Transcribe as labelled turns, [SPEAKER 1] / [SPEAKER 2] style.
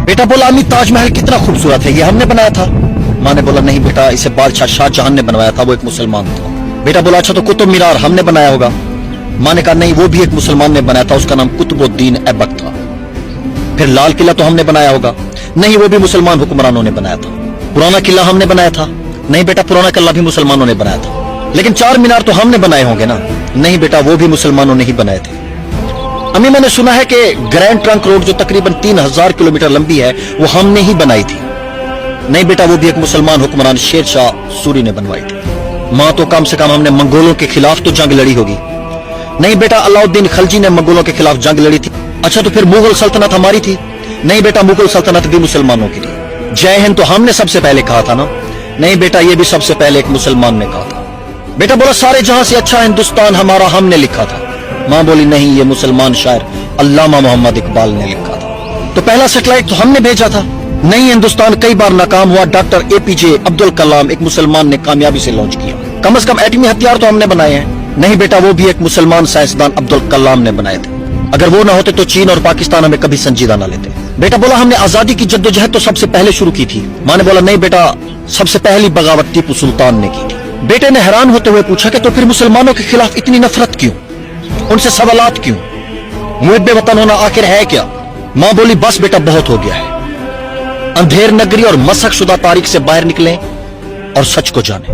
[SPEAKER 1] बेटा बोला अम्मी ताजमहल कितना खूबसूरत है, ये हमने बनाया था। माँ ने बोला नहीं बेटा, इसे बादशाह शाहजहां ने बनवाया था, वो एक मुसलमान था। बेटा बोला अच्छा तो कुतुब मीनार हमने बनाया होगा। माँ ने कहा नहीं, वो भी एक मुसलमान ने बनाया था, उसका नाम कुतुबुद्दीन ऐबक था। फिर लाल किला तो हमने बनाया होगा। नहीं, वो भी मुसलमान हुक्मरानों ने बनाया था। पुराना किला हमने बनाया था। नहीं बेटा, पुराना किला भी मुसलमानों ने बनाया था। लेकिन चार मीनार तो हमने बनाए होंगे ना। नहीं बेटा, वो भी मुसलमानों ने ही बनाए थे। अम्मी मैंने सुना है कि ग्रैंड ट्रंक रोड जो तकरीबन 3000 किलोमीटर लंबी है, वो हमने ही बनाई थी। नहीं बेटा, वो भी एक मुसलमान हुक्मरान शेर शाह सूरी ने बनवाई थी। माँ तो कम से कम हमने मंगोलों के खिलाफ तो जंग लड़ी होगी। नहीं बेटा, अलाउद्दीन खलजी ने मंगोलों के खिलाफ जंग लड़ी थी। अच्छा तो फिर मुगल सल्तनत हमारी थी। नहीं बेटा, मुगल सल्तनत भी मुसलमानों की थी। जय हिंद तो हमने सबसे पहले कहा था ना। नहीं बेटा, ये भी सबसे पहले एक मुसलमान ने कहा था। बेटा बोला सारे जहां से अच्छा हिंदुस्तान हमारा हमने लिखा था। माँ बोली नहीं, ये मुसलमान शायर अल्लामा मोहम्मद इकबाल ने लिखा था। तो पहला सैटेलाइट तो हमने भेजा था। नहीं, हिंदुस्तान कई बार नाकाम हुआ, डॉक्टर एपीजे अब्दुल कलाम एक मुसलमान ने कामयाबी से लॉन्च किया। कम से कम एटमी हथियार तो हमने बनाए हैं। नहीं बेटा, वो भी एक मुसलमान साइंसदान अब्दुल कलाम ने बनाए थे। अगर वो ना होते तो चीन और पाकिस्तान हमें कभी संजीदा ना लेते। बेटा बोला हमने आजादी की जद्दोजहद तो सबसे पहले शुरू की थी। माँ ने बोला नहीं बेटा, सबसे पहली बगावत टीपू सुल्तान ने की थी। बेटे ने हैरान होते हुए पूछा कि तो फिर मुसलमानों के खिलाफ इतनी नफरत क्यों, उनसे सवालात क्यों, मुहिब्बे वतन होना आखिर है क्या? माँ बोली बस बेटा, बहुत हो गया है। अंधेर नगरी और मशक शुदा तारीख से बाहर निकलें और सच को जानें।